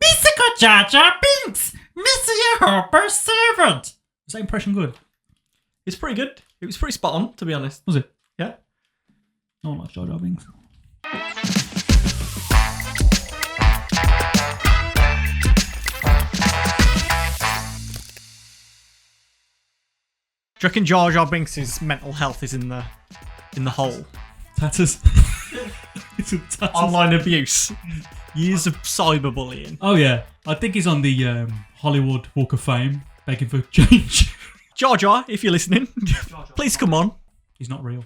Mystical Jar Jar Binks, Mr. Hopper's servant. Was that impression good? It's pretty good. It was pretty spot on, to be honest. Was it? Yeah. No one likes Jar Jar Binks. Do you reckon Jar Jar Binks' mental health is in the hole? Tatters. It's a tatters. Online abuse. Years of cyberbullying. Oh yeah, I think he's on the Hollywood Walk of Fame, begging for change. Jar Jar, if you're listening, please come on. He's not real.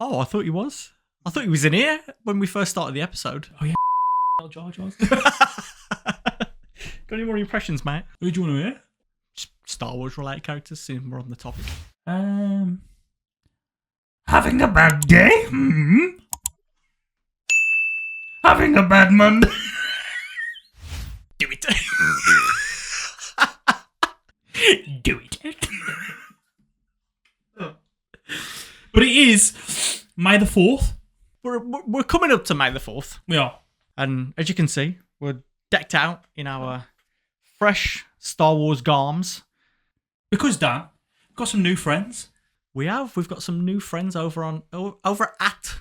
Oh, I thought he was. I thought he was in here when we first started the episode. Oh yeah, Jar Jar's. Got any more impressions, mate? Who do you want to hear? Star Wars related characters, since we're on the topic. Having a bad day? Having a bad Monday? Do it. Do it. But it is May the 4th. We're coming up to May the 4th. We are. And as you can see, we're decked out in our fresh Star Wars garms. Because, Dan, we've got some new friends. We've got some new friends over at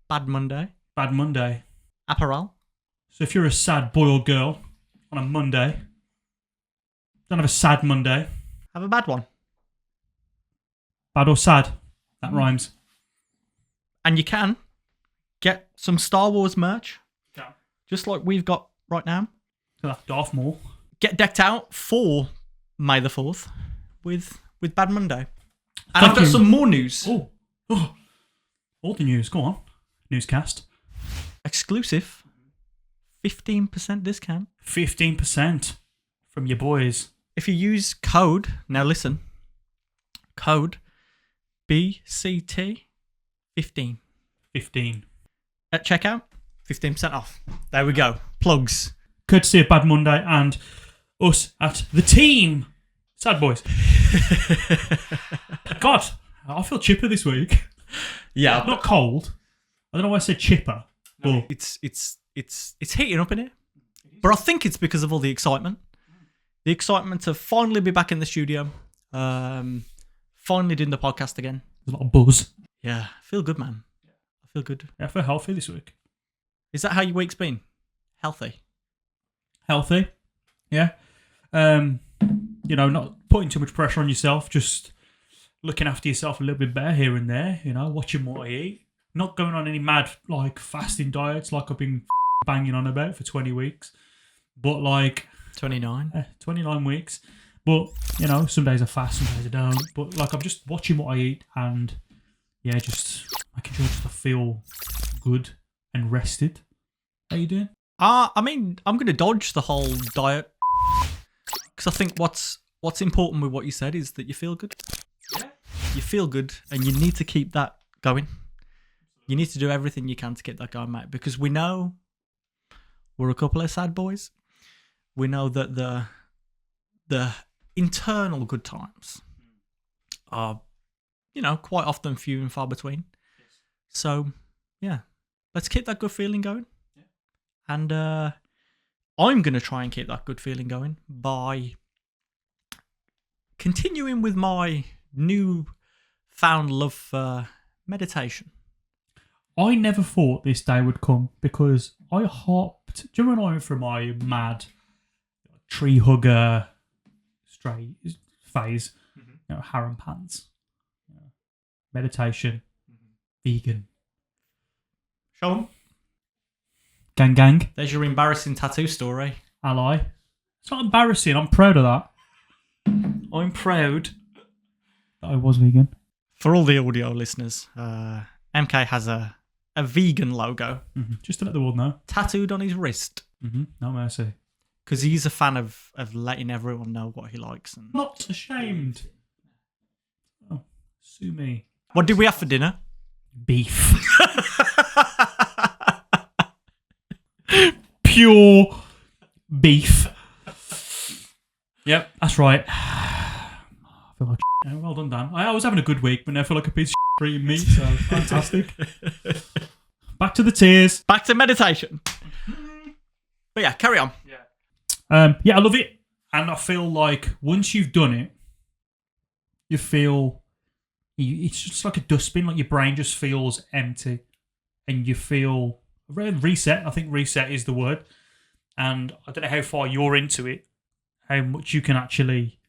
Bad Monday. Bad Monday. Apparel. So if you're a sad boy or girl on a Monday, don't have a sad Monday. Have a bad one. Bad or sad. That rhymes. And you can get some Star Wars merch. Yeah. Just like we've got right now. Darth Maul. Get decked out for May the 4th with Bad Monday. And I've got some more news. Oh. All the news. Go on. Newscast. Exclusive. 15% discount. 15% from your boys. If you use code, now listen, code BCT15. 15. At checkout, 15% off. There we go. Plugs. Courtesy of Bad Monday and us at the team. Sad boys. God, I feel chipper this week. Yeah. Not cold. I don't know why I said chipper. No, it's heating up in here. But I think it's because of all the excitement. The excitement to finally be back in the studio. Finally doing the podcast again. There's a lot of buzz. Yeah, I feel good, man. I feel good. Yeah, I feel healthy this week. Is that how your week's been? Healthy? Healthy. Yeah. Not putting too much pressure on yourself, just looking after yourself a little bit better here and there, watching what I eat. Not going on any mad, fasting diets like I've been banging on about for 20 weeks. But, 29. 29 weeks. But, some days I fast, some days I don't. But, I'm just watching what I eat and, just making sure to feel good and rested. How you doing? I'm going to dodge the whole diet. Because I think what's important with what you said is that you feel good. Yeah. You feel good and you need to keep that going. You need to do everything you can to get that going, mate. Because we know we're a couple of sad boys. We know that the internal good times are, quite often few and far between. Yes. So, yeah, let's keep that good feeling going. Yeah. And I'm going to try and keep that good feeling going by continuing with my new-found love for meditation. I never thought this day would come because I hopped. Do you remember when I went through my mad tree hugger stray phase? Mm-hmm. Harem pants, meditation, vegan. Show 'em. Gang gang. There's your embarrassing tattoo story. Ally. It's not embarrassing. I'm proud of that. I'm proud that I was vegan. For all the audio listeners, MK has a vegan logo. Mm-hmm. Just to let the world know. Tattooed on his wrist. Mm-hmm. No mercy. Because he's a fan of letting everyone know what he likes. And not ashamed. Oh, sue me. What did we have for dinner? Beef. Pure beef. Yep, that's right. I feel like well done, Dan. I was having a good week, but now I feel like a piece of eating meat, so fantastic. Back to the tears. Back to meditation. But yeah, carry on. Yeah, I love it. And I feel like once you've done it, you feel it's just like a dustbin. Like your brain just feels empty, and you feel reset. I think reset is the word. And I don't know how far you're into it, how much you can actually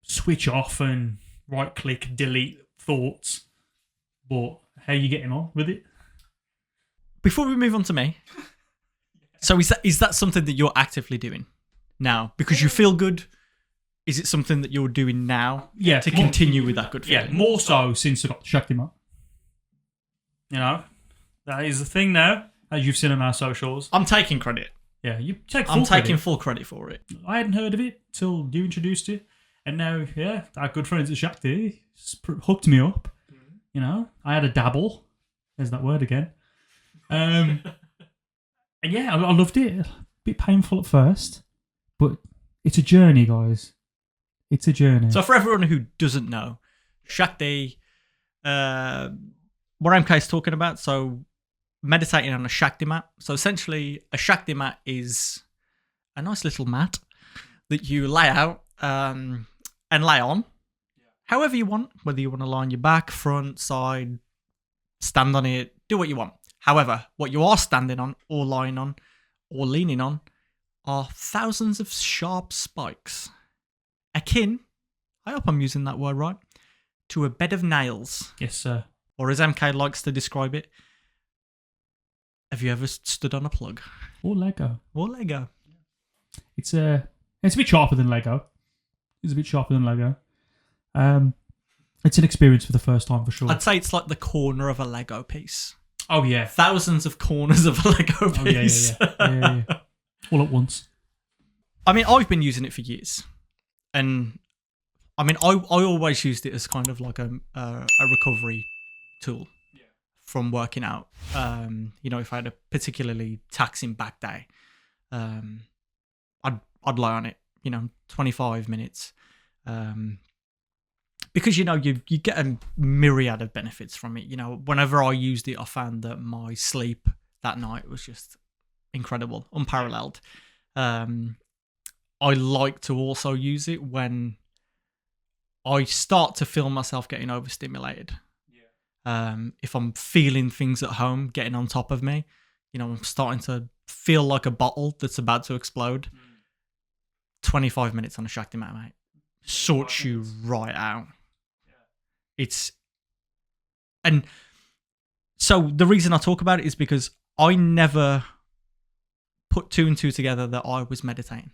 switch off and right click, delete thoughts. But how are you getting on with it? Before we move on to me, so is that something that you're actively doing now because you feel good? Is it something that you're doing now to continue with that good feeling? Yeah, more so since I got the Shakti mat. You know, that is the thing now, as you've seen on our socials. I'm taking credit. Yeah, you take I'm full credit. taking full credit for it. I hadn't heard of it till you introduced it. And now, yeah, our good friends at Shakti hooked me up. You know, I had a dabble. There's that word again. And yeah, I loved it. A bit painful at first, but it's a journey, guys. It's a journey. So for everyone who doesn't know, Shakti, what MK is talking about, so meditating on a Shakti mat. So essentially, a Shakti mat is a nice little mat that you lay out and lay on however you want, whether you want to lie on your back, front, side, stand on it, do what you want. However, what you are standing on or lying on or leaning on are thousands of sharp spikes, akin, I hope I'm using that word right, to a bed of nails. Yes, sir. Or as MK likes to describe it, have you ever stood on a plug? Or Lego. Or Lego. It's a bit sharper than Lego. It's a bit sharper than Lego. It's an experience for the first time for sure. I'd say it's like the corner of a Lego piece. Oh yeah, thousands of corners of a Lego piece. Oh yeah. All at once. I mean, I've been using it for years, and I mean, I always used it as kind of like a recovery tool from working out. You know, if I had a particularly taxing back day, I'd lie on it. You know, 25 minutes. Because, you know, you get a myriad of benefits from it. You know, whenever I used it, I found that my sleep that night was just incredible, unparalleled. I like to also use it when I start to feel myself getting overstimulated. If I'm feeling things at home getting on top of me, you know, I'm starting to feel like a bottle that's about to explode. 25 minutes on a Shakti mat, mate. Sorts you right out. And so the reason I talk about it is because I never put two and two together that I was meditating.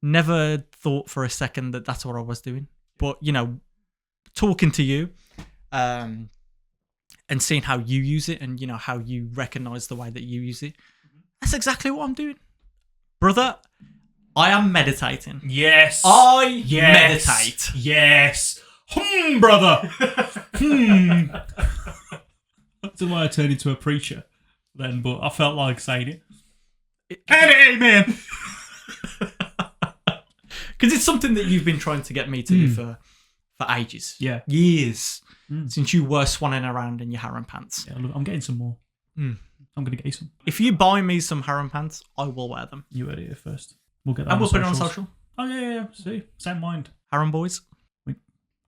Never thought for a second that that's what I was doing. But, you know, talking to you and seeing how you use it and, you know, how you recognize the way that you use it, that's exactly what I'm doing. Brother, I am meditating. Yes. Meditate. Yes. Brother. That's why I turned into a preacher then, but I felt like saying it. Amen. Because it's something that you've been trying to get me to do for ages. Yeah. Years. Since you were swanning around in your harem pants. Yeah, look, I'm getting some more. I'm going to get you some. If you buy me some harem pants, I will wear them. You heard it here first. We'll get that. And we'll put it on social. Oh, yeah. See? Same mind. Harem boys.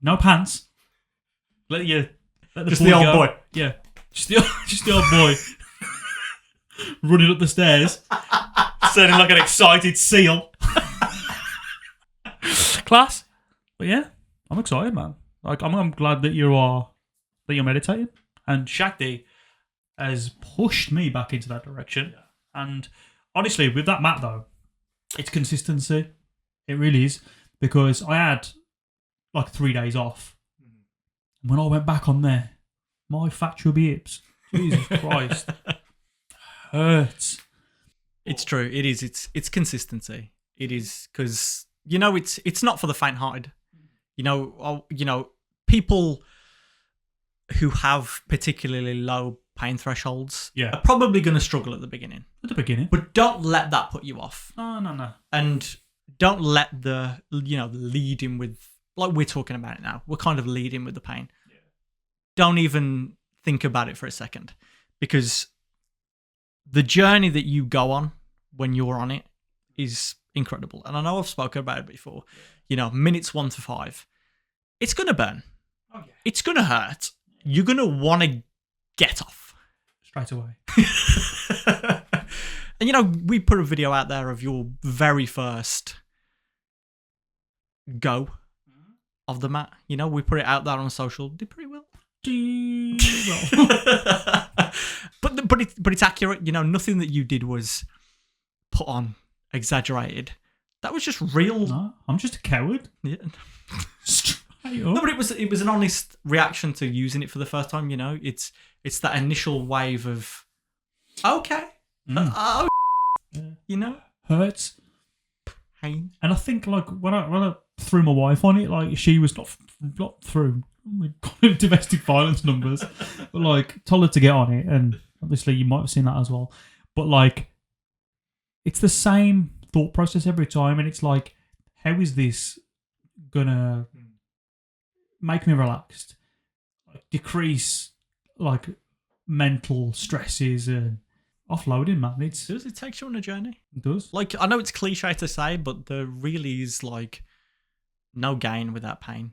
No pants. Let just the old boy. Yeah. Just the old boy. Running up the stairs. Sounding like an excited seal. Class. But yeah, I'm excited, man. Like I'm glad that you're meditating. And Shakti has pushed me back into that direction. Yeah. And honestly, with that mat though, it's consistency. It really is. Because I had like 3 days off. When I went back on there, my fat chubby hips, Jesus Christ, hurts. It's true. It is. It's consistency. It is because you know it's not for the faint-hearted. You know, people who have particularly low pain thresholds are probably going to struggle at the beginning. But don't let that put you off. No. And don't let the leading with, like we're talking about it now, we're kind of leading with the pain. Don't even think about it for a second, because the journey that you go on when you're on it is incredible. And I know I've spoken about it before. You know, minutes 1 to 5. It's going to burn. Oh, yeah. It's going to hurt. You're going to want to get off. Straight away. And, you know, we put a video out there of your very first go of the mat. You know, we put it out there on social. Did pretty well. But it's accurate. You know, nothing that you did was put on, exaggerated. That was just real. No, I'm just a coward. Yeah. Straight up. No, but it was an honest reaction to using it for the first time. You know, it's that initial wave of okay, Yeah. you know, Hurts. pain. And I think like when I threw my wife on it, like she was not through. Domestic violence numbers, but like told her to get on it, and obviously you might have seen that as well. But like, it's the same thought process every time, and it's like, how is this gonna make me relaxed, like decrease like mental stresses and offloading, man? It takes you on a journey. It does. Like, I know it's cliche to say, but there really is like no gain without pain.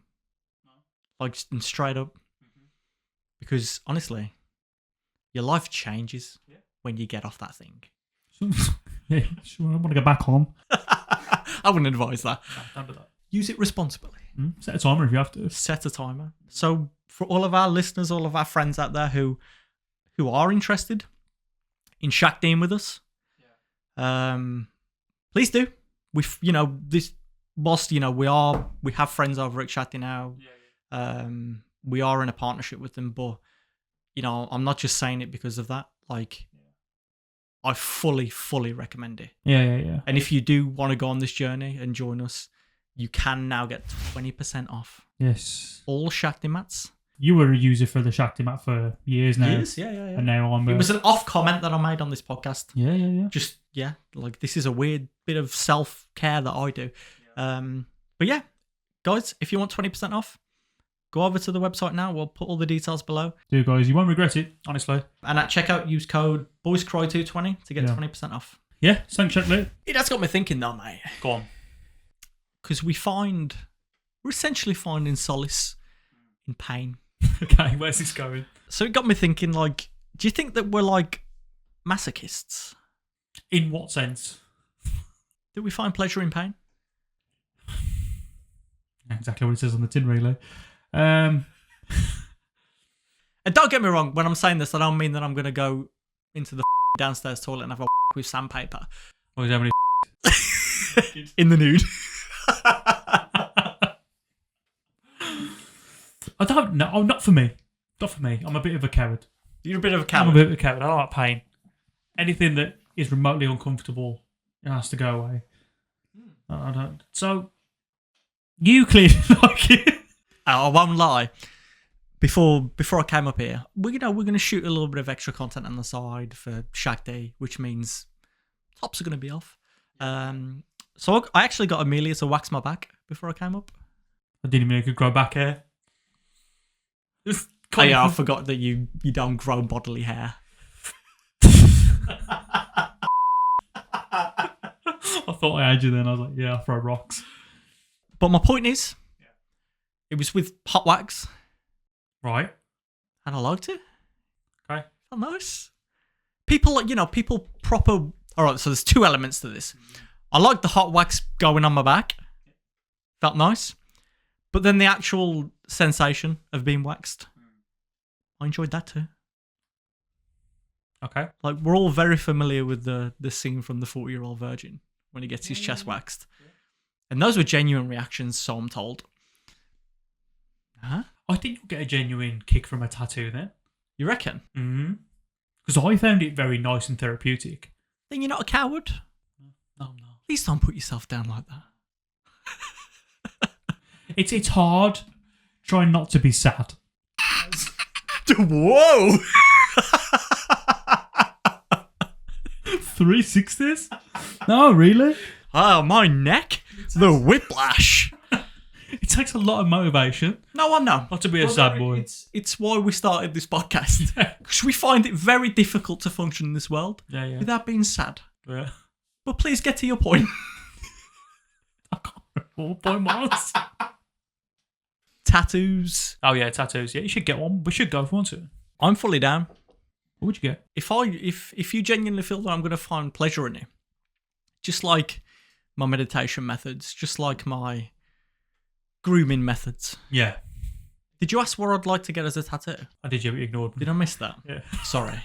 Like, straight up. Because, honestly, your life changes when you get off that thing. Yeah, sure, I want to go back on. I wouldn't advise that. No, don't do that. Use it responsibly. Set a timer if you have to. Set a timer. So, for all of our listeners, all of our friends out there who are interested in Shaktiing with us, please do. Whilst we have friends over at Shakti now. We are in a partnership with them, but you know, I'm not just saying it because of that. Like, I fully recommend it. Yeah. And if you do want to go on this journey and join us, you can now get 20% off. Yes. All Shakti mats. You were a user for the Shakti mat for years now. Yeah. And now I'm. It was an off comment that I made on this podcast. Yeah. Just like, this is a weird bit of self care that I do. But yeah, guys, if you want 20% off, go over to the website now. We'll put all the details below. Do, guys. You won't regret it, honestly. And at checkout, use code BoysCry220 to get 20% off. Yeah, thanks, Shakti. That's got me thinking though, mate. Go on. Because we're essentially finding solace in pain. Okay, where's this going? So it got me thinking, like, do you think that we're like masochists? In what sense? Do we find pleasure in pain? Exactly what it says on the tin, really. And don't get me wrong, when I'm saying this, I don't mean that I'm going to go into the downstairs toilet and have a with sandpaper. Or is everybody in the nude? I don't know. Oh, not for me. Not for me. I'm a bit of a coward. You're a bit of a I'm coward. a bit of a coward. I don't like pain. Anything that is remotely uncomfortable, it has to go away. I don't. So, you clearly like it. I won't lie. Before I came up here, we're going to shoot a little bit of extra content on the side for Shakti, which means tops are going to be off. So I actually got Amelia to wax my back before I came up. I didn't even know you could grow back hair. Oh, yeah, I forgot that you don't grow bodily hair. I thought I had you then. I was like, yeah, I'll throw rocks. But my point is, it was with hot wax. Right. And I liked it. Okay. Felt nice. People proper... All right, so there's two elements to this. I like the hot wax going on my back. Felt nice. But then the actual sensation of being waxed, I enjoyed that too. Okay. Like, we're all very familiar with the scene from the 40-Year-Old Virgin when he gets his chest waxed. And those were genuine reactions, so I'm told. Huh? I think you'll get a genuine kick from a tattoo then. You reckon? Mm-hmm. Because I found it very nice and therapeutic. Then you're not a coward? No. Please don't put yourself down like that. It's hard trying not to be sad. Whoa! 360s? No, really? Oh, my neck. The whiplash. It takes a lot of motivation No, I know. not to be a sad boy. It's why we started this podcast. Because we find it very difficult to function in this world Yeah. without being sad. Yeah. But please get to your point. I can't remember what point was. Tattoos. Oh yeah, tattoos. Yeah, you should get one. We should go for one too. I'm fully down. What would you get? If you genuinely feel that I'm going to find pleasure in it, just like my meditation methods, just like my grooming methods. Yeah. Did you ask what I'd like to get as a tattoo? I did. You ignored me. Did I miss that? Yeah. Sorry. Do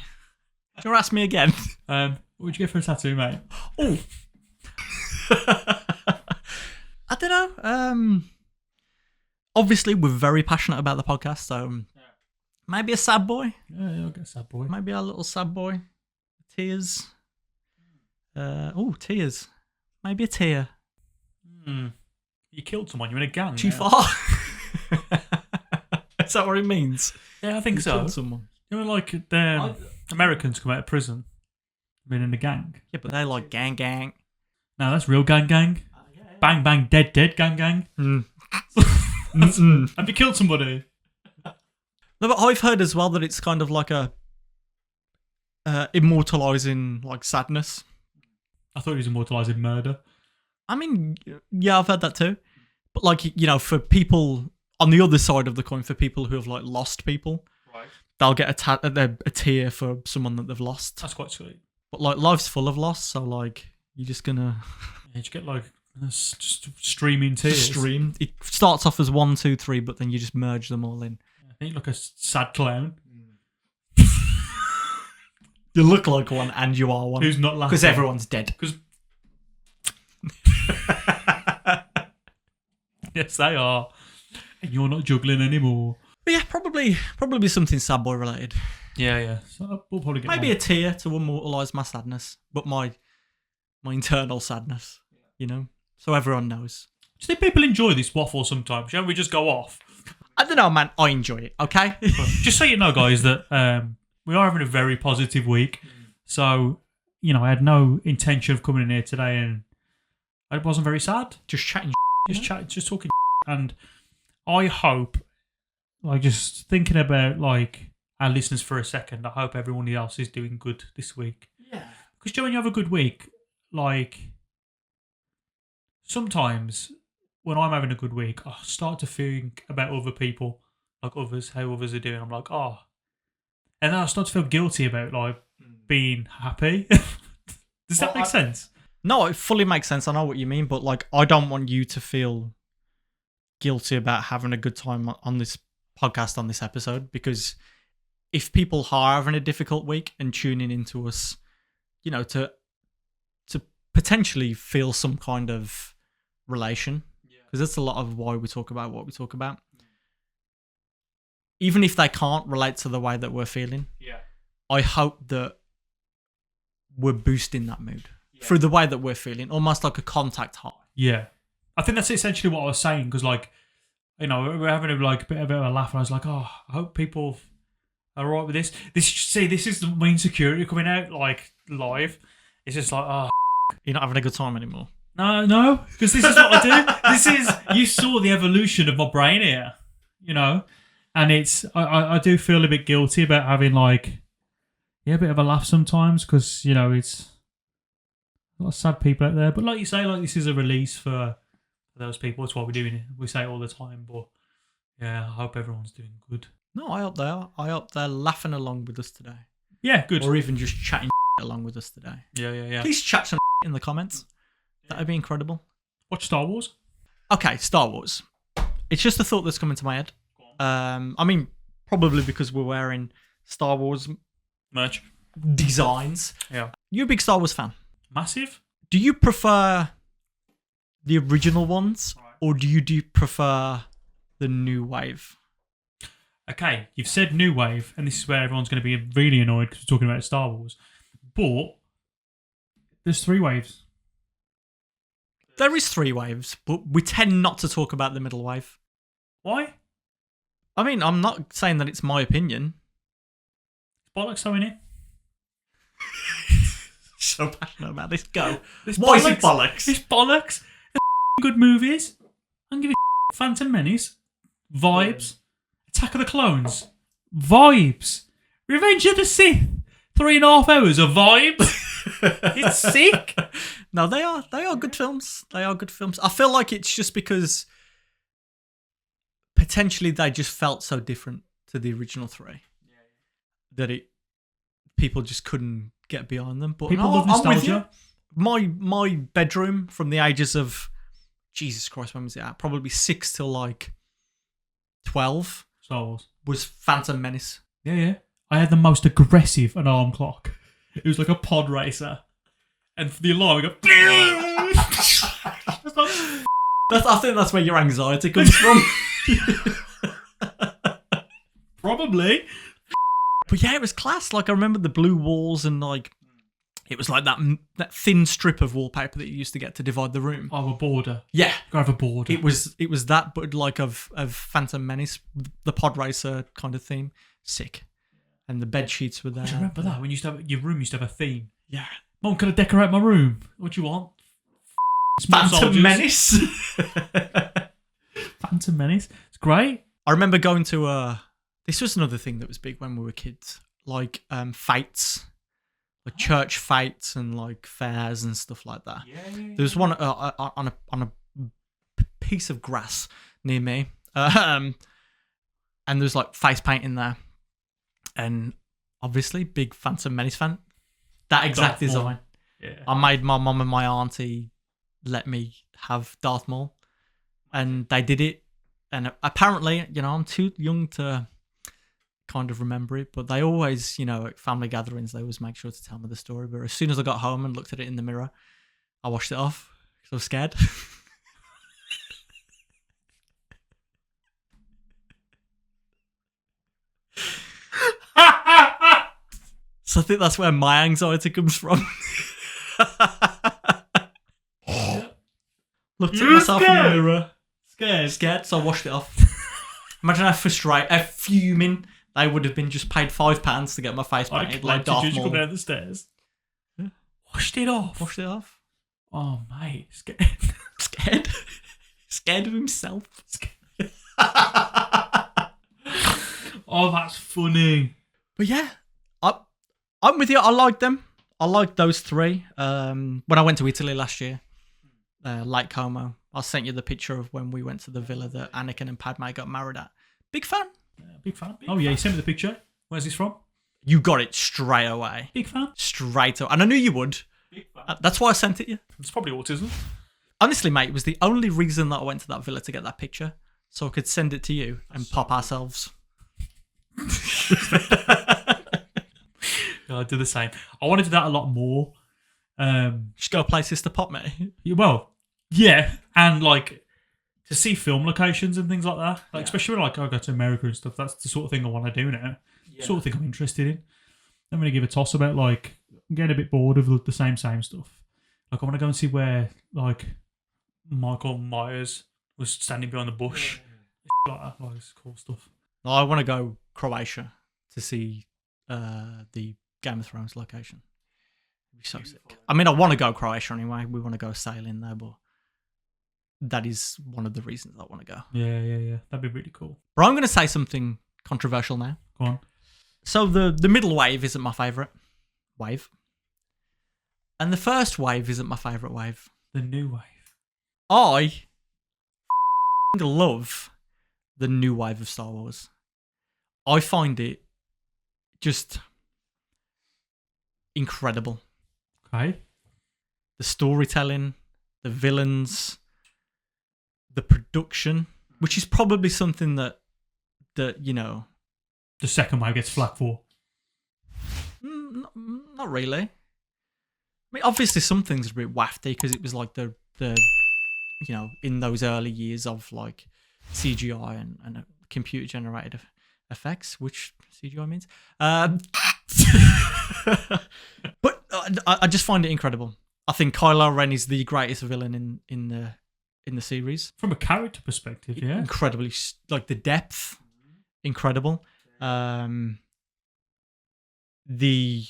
you want to ask me again? What would you get for a tattoo, mate? Oh. I don't know. Obviously, we're very passionate about the podcast, so maybe a sad boy. Yeah, I'll get a sad boy. Maybe a little sad boy. Tears. Tears. Maybe a tear. You killed someone. You're in a gang. Too now. far. Is that what it means? Yeah, I think You so. killed someone. You know, like the Americans come out of prison, been in a gang. Yeah, but they like gang. No, that's real gang. Bang bang, dead gang. Have you killed somebody? No, but I've heard as well that it's kind of like a immortalizing like sadness. I thought he was immortalising murder. I mean, yeah, I've heard that too. But like, you know, for people on the other side of the coin, for people who have like lost people, Right. they'll get a tear for someone that they've lost. That's quite sweet. But like, life's full of loss, so like, you're just gonna Yeah, you get like just streaming tears. stream. It starts off as 1, 2, 3, but then you just merge them all in. I think you look like a sad clown You look like one, and you are one. who's not laughing Because everyone's dead. Yes, they are. And you're not juggling anymore. But yeah, probably something sad boy related. Yeah. So we'll probably get Maybe one. a tear to immortalise my sadness, but my internal sadness, you know, so everyone knows. Do you think people enjoy this waffle sometimes? Shall we just go off? I don't know, man. I enjoy it. Okay. Just so you know, guys, that we are having a very positive week. So, you know, I had no intention of coming in here today, and I wasn't very sad. Just chatting. Just talking. And I hope, like, just thinking about like our listeners for a second, I hope everyone else is doing good this week. Yeah. Because when you have a good week, like sometimes when I'm having a good week, I start to think about other people, like others, how others are doing. I'm like, oh, and then I start to feel guilty about like being happy. Does that make sense? No, it fully makes sense. I know what you mean, but like, I don't want you to feel guilty about having a good time on this podcast, on this episode, because if people are having a difficult week and tuning into us, you know, to potentially feel some kind of relation, because that's a lot of why we talk about what we talk about. Even if they can't relate to the way that we're feeling, I hope that we're boosting that mood through the way that we're feeling, almost like a contact high. Yeah. I think that's essentially what I was saying, because like, you know, we're having a bit of a laugh, and I was like, oh, I hope people are alright with this. This is my insecurity coming out like live. It's just like, oh, You're not having a good time anymore. no, because this is what I do. This is, you saw the evolution of my brain here, you know, and it's, I do feel a bit guilty about having like, a bit of a laugh sometimes, because, you know, it's a lot of sad people out there. But like you say, like, this is a release for those people. That's why we're doing it. We say it all the time, but yeah, I hope everyone's doing good. No, I hope they are. I hope they're laughing along with us today. Yeah, good. Or even just chatting along with us today. Yeah. Please chat some in the comments. That'd be incredible. Watch Star Wars. Okay, Star Wars. It's just a thought that's come into my head. I mean, probably because we're wearing Star Wars Merch. designs. Yeah. You're a big Star Wars fan. Massive. Do you prefer the original ones, or do you prefer the new wave? Okay, you've said new wave, and this is where everyone's going to be really annoyed because we're talking about Star Wars. But there's 3 waves. There is 3 waves, but we tend not to talk about the middle wave. Why? I mean, I'm not saying that it's my opinion. Bollocks, though, innit? So passionate about this. Go. It's Why is it bollocks? It's bollocks. They're good movies. I don't give a Phantom Menace, vibes. Attack of the Clones, vibes. Revenge of the Sith, 3.5 hours of vibes. It's sick. No, they are good films. They are good films. I feel like it's just because potentially they just felt so different to the original three that people just couldn't get behind them. But People love nostalgia. My bedroom from the ages of Jesus Christ, when was it at? Probably 6 till like 12 Star Wars was Phantom Menace. Yeah. I had the most aggressive alarm clock. It was like a pod racer, and for the alarm, we go. I think that's where your anxiety comes from. Probably. But yeah, it was class. Like I remember the blue walls and like it was like that thin strip of wallpaper that you used to get to divide the room. Oh, a border. Yeah, Go have a border. it was that, but like of Phantom Menace, the pod racer kind of theme. Sick. And the bed sheets were there. Do you remember that when you used to have, your room used to have a theme? Yeah. Mum, can I decorate my room? What do you want? Phantom Menace. Phantom Menace. It's great. I remember going to this was another thing that was big when we were kids, like fetes, like church fetes and like fairs and stuff like that. Yeah. There was one on a piece of grass near me, and there was like face paint in there, and obviously big Phantom Menace fan. That exact Darth Maul. design. Yeah. I made my mum and my auntie let me have Darth Maul, and they did it. And apparently, I'm too young to kind of remember it, but they always, at family gatherings, they always make sure to tell me the story. But as soon as I got home and looked at it in the mirror, I washed it off because I was scared. So I think that's where my anxiety comes from. Looked at myself in the mirror. Scared, so I washed it off. Imagine how fuming they would have been just paid £5 to get my face painted like Darth Maul. Come down the stairs. Yeah. Washed it off. Oh, mate. Scared. Scared of himself. Oh, that's funny. But yeah, I'm with you. I like them. I like those three. When I went to Italy last year, Lake Como, I sent you the picture of when we went to the villa that Anakin and Padme got married at. Big fan. Big fan. Yeah, you sent me the picture. Where's this from? You got it straight away. Big fan. Straight away. And I knew you would. Big fan. That's why I sent it you. It's probably autism. Honestly, mate, it was the only reason that I went to that villa to get that picture. So I could send it to you and pop ourselves. I do the same. I want to do that a lot more. Just go places to pop, mate. Well, yeah, and like to see film locations and things like that. Like especially when I go to America and stuff. That's the sort of thing I want to do now. Sort of thing I'm interested in. I'm going to give a toss about like I'm getting a bit bored of the same stuff. Like I want to go and see where like Michael Myers was standing behind the bush. Like that. Like, it's cool stuff. I want to go Croatia to see the Game of Thrones location. It'd be so sick. I mean, I want to go Croatia anyway. We want to go sailing there, but that is one of the reasons I want to go. Yeah. That'd be really cool. But I'm going to say something controversial now. Go on. So the middle wave isn't my favourite wave. And the first wave isn't my favourite wave. The new wave. I love the new wave of Star Wars. I find it just incredible. Okay. The storytelling, the villains, the production, which is probably something that the second wave gets flack for. Not really. I mean, obviously some things are a bit wafty because it was like the in those early years of like CGI and computer generated effects, which CGI means. But I just find it incredible. I think Kylo Ren is the greatest villain in the series. From a character perspective, yeah. Incredibly, like the depth, incredible. The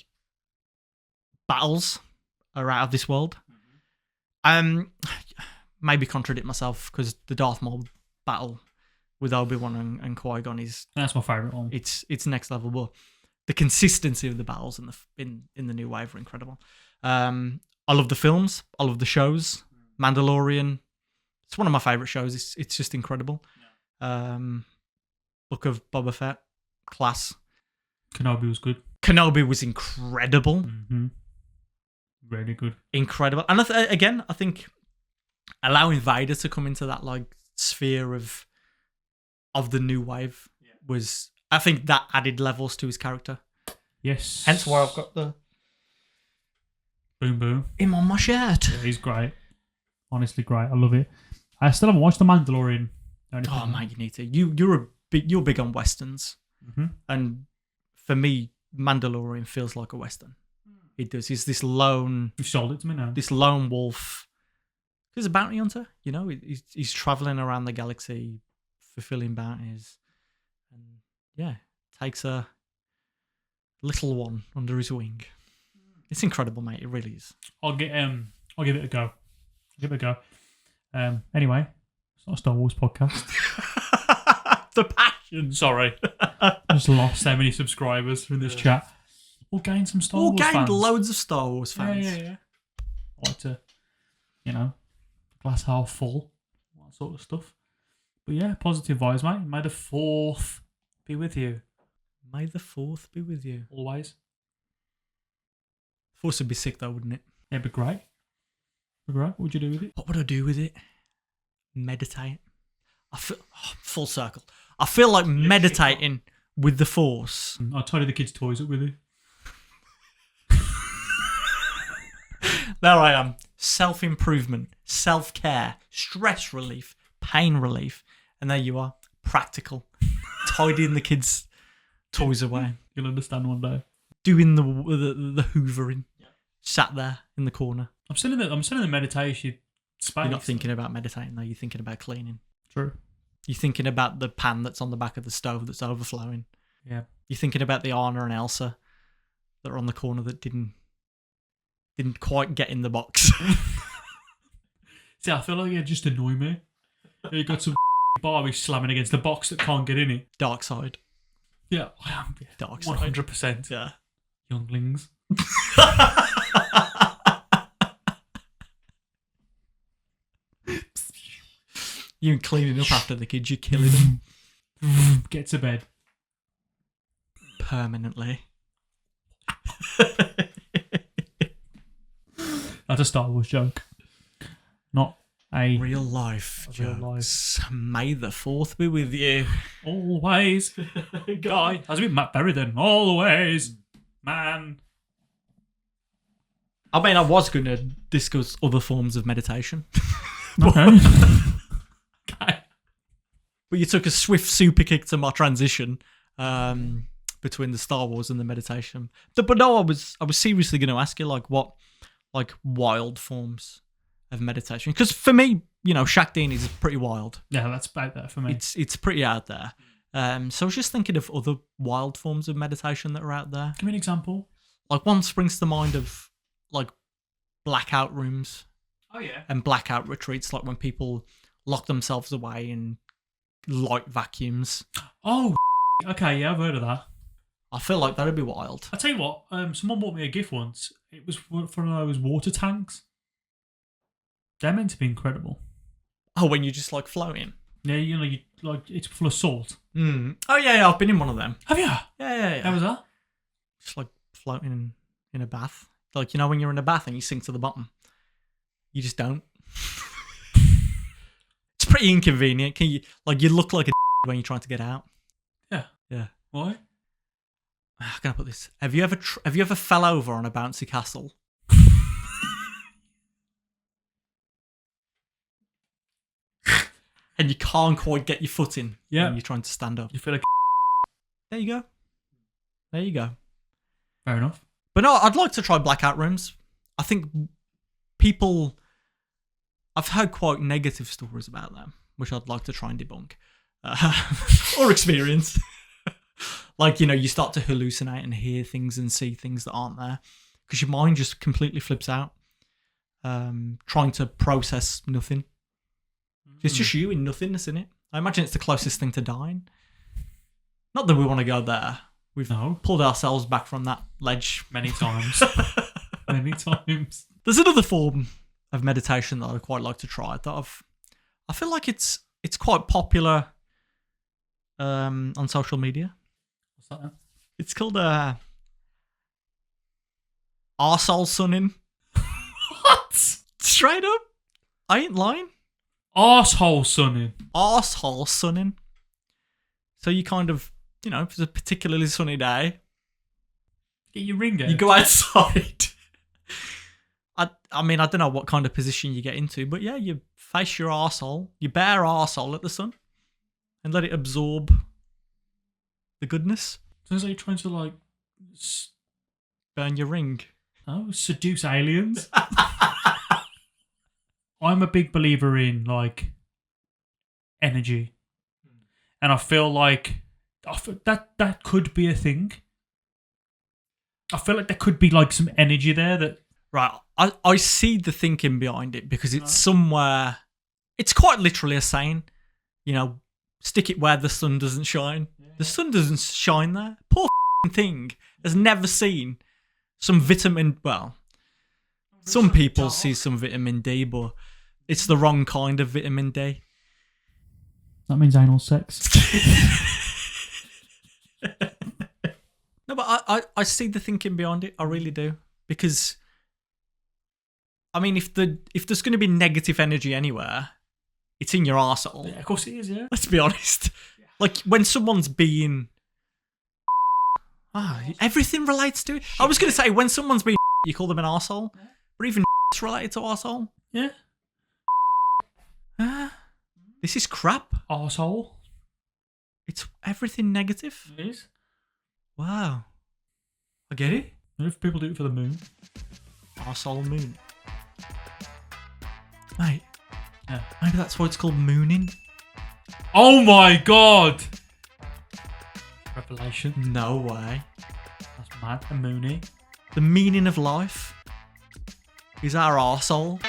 battles are out of this world. Maybe contradict myself because the Darth Maul battle with Obi-Wan and Qui-Gon is That's my favourite one. it's next level. But the consistency of the battles in the new wave are incredible. I love the films. I love the shows. Mandalorian. It's one of my favourite shows. It's just incredible. Book of Boba Fett. Class. Kenobi was good. Kenobi was incredible. Mm-hmm. Really good. Incredible. And I think allowing Vader to come into that like sphere of the new wave was, I think that added levels to his character. Yes. Hence why I've got the Boom Boom. him on my shirt. Yeah, he's great. Honestly, great. I love it. I still haven't watched The Mandalorian. Oh man, you need to. You're big on westerns, and for me, Mandalorian feels like a western. It does. He's this lone. You sold it to me now. This lone wolf. He's a bounty hunter. You know, he's traveling around the galaxy, fulfilling bounties, and yeah, takes a little one under his wing. It's incredible, mate. It really is. I'll give it a go. Anyway, it's not a Star Wars podcast. The passion. Sorry. I just lost so many subscribers from this chat. We'll gain some Star Wars fans. We'll gain loads of Star Wars fans. Yeah. I like to, glass half full, all that sort of stuff. But yeah, positive vibes, mate. May the 4th be with you. May the 4th be with you. Always. 4th would be sick though, wouldn't it? Yeah, it'd be great. What would you do with it? What would I do with it? Meditate. I feel full circle. I feel like meditating with the Force. I'll tidy the kids' toys up with you. There I am. Self-improvement, self-care, stress relief, pain relief. And there you are. Practical. Tidying the kids' toys away. You'll understand one day. Doing the hoovering. Sat there in the corner. I'm still in the meditation space. You're not thinking about meditating though, you're thinking about cleaning. True. You're thinking about the pan that's on the back of the stove that's overflowing. Yeah. You're thinking about the Anna and Elsa that are on the corner that didn't quite get in the box. See, I feel like you just annoy me. You got some Barbie slamming against the box that can't get in it. Dark side. Yeah, I am. Dark side. 100%. Yeah. Younglings. You cleaning up after the kids, you're killing them. Get to bed. Permanently. That's a Star Wars joke. Not a Real life real jokes. May the 4th be with you. always guy. Has been Matt Berry then. Always, man. I mean, I was going to discuss other forms of meditation. Okay. But you took a swift super kick to my transition between the Star Wars and the meditation. But no, I was seriously going to ask you what wild forms of meditation, because for me, Shakti is pretty wild. Yeah, that's about that for me. It's pretty out there. So I was just thinking of other wild forms of meditation that are out there. Give me an example. Like one springs to mind of like blackout rooms. Oh yeah. And blackout retreats, like when people lock themselves away in light vacuums. Oh, okay, yeah, I've heard of that. I feel like that'd be wild. I tell you what, someone bought me a gift once. It was for one of those water tanks. They're meant to be incredible. Oh, when you're just like floating. Yeah, you it's full of salt. Oh yeah, I've been in one of them. Have you? Yeah. How was that? Just like floating in a bath. Like, when you're in a bath and you sink to the bottom. You just don't. It's pretty inconvenient. You look like a when you're trying to get out. Yeah. Why? How can I put this? Have you ever fell over on a bouncy castle? And you can't quite get your foot in when you're trying to stand up. You feel like There you go. fair enough. But no, I'd like to try blackout rooms. I think I've heard quite negative stories about them, which I'd like to try and debunk. Or experience. You start to hallucinate and hear things and see things that aren't there. Because your mind just completely flips out. Trying to process nothing. It's just you in nothingness, isn't it? I imagine it's the closest thing to dying. Not that we want to go there. We've pulled ourselves back from that ledge many times. Many times. There's another form of meditation that I'd quite like to try. I feel like it's quite popular on social media. What's that? It's called arsehole sunning. What? Straight up. I ain't lying. Arsehole sunning. Arsehole sunning. So you kind of, if it's a particularly sunny day, get your ring out. You go outside. I mean, I don't know what kind of position you get into, but yeah, you face your arsehole, your bare arsehole at the sun, and let it absorb the goodness. Sounds like you're trying to like burn your ring. Oh, seduce aliens. I'm a big believer in like energy, and I feel like that could be a thing. I feel like there could be like some energy there that. Right, I see the thinking behind it because it's somewhere. It's quite literally a saying, stick it where the sun doesn't shine. Yeah. The sun doesn't shine there. Poor thing has never seen some vitamin. Well, some people see some vitamin D, but it's the wrong kind of vitamin D. That means anal sex. No, but I see the thinking behind it. I really do. Because, I mean, if there's going to be negative energy anywhere, it's in your arsehole. Yeah, of course it is, yeah. Let's be honest. Yeah. Like, when someone's being... everything relates to it. I was going to say, when someone's being you call them an arsehole. Yeah. But even related to arsehole. Yeah. This is crap. Arsehole. It's everything negative. It is. Wow. I get it. What if people do it for the moon? Arsehole moon. Mate. Yeah. Maybe that's why it's called mooning. Oh my god! Revelation. No way. That's mad. A moonie. The meaning of life is our arsehole.